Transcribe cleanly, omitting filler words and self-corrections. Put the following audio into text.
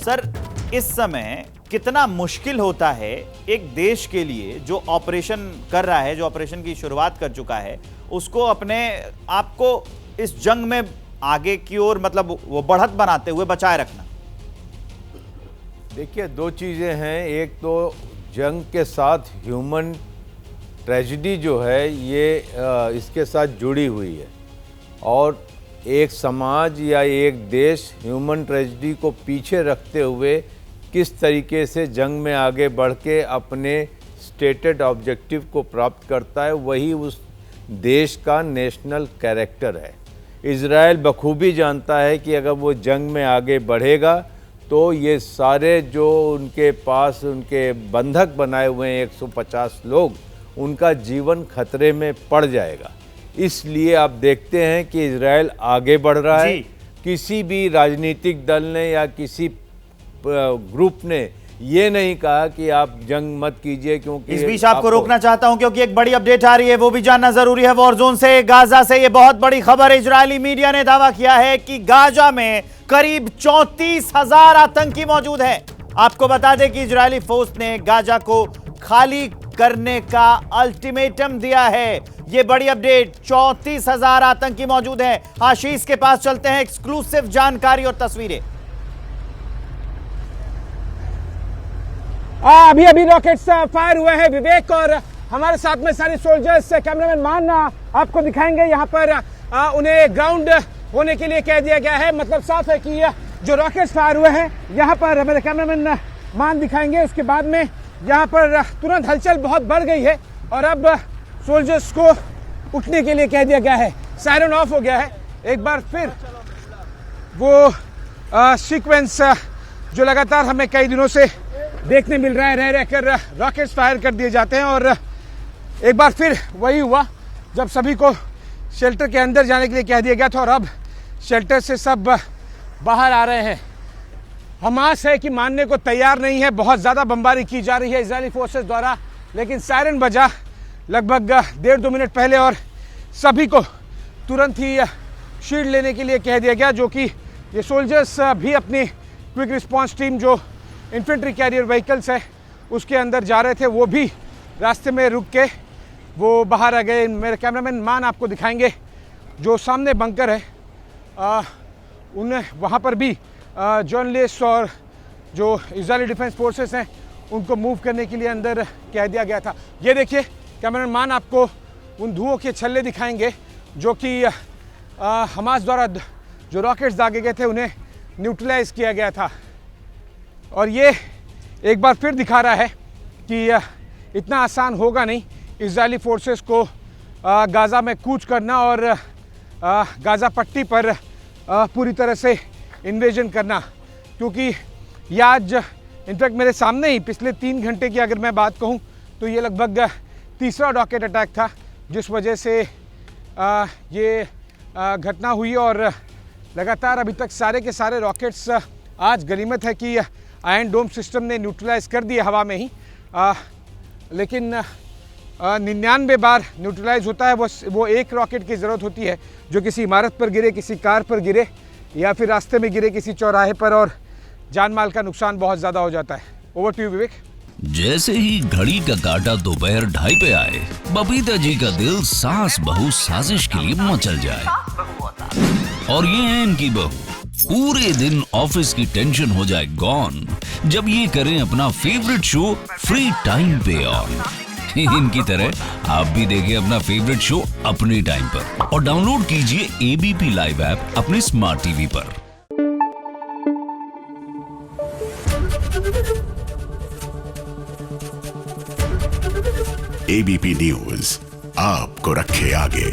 Sir, इस समय कितना मुश्किल होता है एक देश के लिए जो ऑपरेशन कर रहा है, जो ऑपरेशन की शुरुआत कर चुका है, उसको अपने आप को इस जंग में आगे की ओर मतलब वो बढ़त बनाते हुए बचाए रखना? देखिए, दो चीज़ें हैं। एक तो जंग के साथ ह्यूमन ट्रेजेडी जो है ये इसके साथ जुड़ी हुई है, और एक समाज या एक देश ह्यूमन ट्रेजेडी को पीछे रखते हुए किस तरीके से जंग में आगे बढ़ के अपने स्टेटेड ऑब्जेक्टिव को प्राप्त करता है, वही उस देश का नेशनल कैरेक्टर है। इजराइल बखूबी जानता है कि अगर वो जंग में आगे बढ़ेगा तो ये सारे जो उनके पास उनके बंधक बनाए हुए हैं 150 लोग, उनका जीवन खतरे में पड़ जाएगा। इसलिए आप देखते हैं कि इजराइल आगे बढ़ रहा है। किसी भी राजनीतिक दल ने या किसी ग्रुप ने ये नहीं कहा कि आप जंग मत कीजिए, क्योंकि इस बीच आपको रोकना चाहता हूं क्योंकि एक बड़ी अपडेट आ रही है, वो भी जानना जरूरी है। वॉर जोन से, गाजा से ये बहुत बड़ी खबर है। इजरायली मीडिया ने दावा किया है कि गाजा में करीब 34,000 आतंकी मौजूद हैं। आपको बता दें कि इजरायली फोर्स ने गाजा को खाली करने का अल्टीमेटम दिया है। ये बड़ी अपडेट, 34,000 आतंकी मौजूद हैं। आशीष के पास चलते हैं, एक्सक्लूसिव जानकारी और तस्वीरें। अभी रॉकेट्स फायर हुए हैं विवेक, और हमारे साथ में सारे सोल्जर्स, कैमरामैन मान आपको दिखाएंगे। यहाँ पर उन्हें ग्राउंड होने के लिए कह दिया गया है। मतलब साफ है कि जो रॉकेट्स फायर हुए हैं, यहाँ पर मेरे कैमरामैन मान दिखाएंगे। उसके बाद में यहाँ पर तुरंत हलचल बहुत बढ़ गई है और अब सोल्जर्स को उठने के लिए कह दिया गया है। सायरन ऑफ हो गया है। एक बार फिर वो सीक्वेंस जो लगातार हमें कई दिनों से देखने मिल रहा है, रह रहकर रॉकेट्स फायर कर दिए जाते हैं। और एक बार फिर वही हुआ जब सभी को शेल्टर के अंदर जाने के लिए कह दिया गया था, और अब शेल्टर से सब बाहर आ रहे हैं। हमास है कि मानने को तैयार नहीं है। बहुत ज़्यादा बमबारी की जा रही है इजरायली फोर्सेस द्वारा, लेकिन सायरन बजा लगभग 1.5-2 मिनट पहले और सभी को तुरंत ही शील्ड लेने के लिए कह दिया गया, जो कि ये सोल्जर्स भी अपनी क्विक रिस्पॉन्स टीम जो इन्फेंट्री कैरियर व्हीकल्स है उसके अंदर जा रहे थे, वो भी रास्ते में रुक के वो बाहर आ गए। मेरे कैमरामैन मान आपको दिखाएंगे जो सामने बंकर है, उन्हें वहाँ पर भी जर्नलिस्ट और जो इजरायली डिफेंस फोर्सेस हैं उनको मूव करने के लिए अंदर कह दिया गया था। ये देखिए, कैमरामैन मान आपको उन धुओं के छल्ले दिखाएंगे जो कि हमास द्वारा जो रॉकेट्स दागे गए थे उन्हें न्यूट्रलाइज किया गया था। और ये एक बार फिर दिखा रहा है कि इतना आसान होगा नहीं इजरायली फोर्सेस को गाज़ा में कूच करना और गाज़ा पट्टी पर पूरी तरह से इन्वेजन करना, क्योंकि ये आज इनफैक्ट मेरे सामने ही पिछले 3 घंटे की अगर मैं बात कहूँ तो ये लगभग तीसरा रॉकेट अटैक था जिस वजह से ये घटना हुई। और लगातार अभी तक सारे के सारे रॉकेट्स, आज गनीमत है कि आयरन डोम सिस्टम ने न्यूट्रलाइज कर दिया हवा में ही, लेकिन 99 बार न्यूट्रलाइज होता है। वो एक रॉकेट की ज़रूरत होती है जो किसी इमारत पर गिरे, किसी कार पर गिरे या फिर रास्ते में गिरे किसी चौराहे पर, और जान माल का नुकसान बहुत ज़्यादा हो जाता है। ओवर टू यू विवेक। जैसे ही घड़ी का काटा दोपहर 2:30 पे आए, बबीता जी का दिल सास बहू साजिश के लिए मचल जाए। और ये है इनकी बहू, पूरे दिन ऑफिस की टेंशन हो जाए गॉन जब ये करें अपना फेवरेट शो फ्री टाइम पे ऑन। इनकी तरह आप भी देखें अपना फेवरेट शो अपने टाइम पर और डाउनलोड कीजिए एबीपी लाइव ऐप अपने स्मार्ट टीवी पर। एबीपी न्यूज आपको रखे आगे।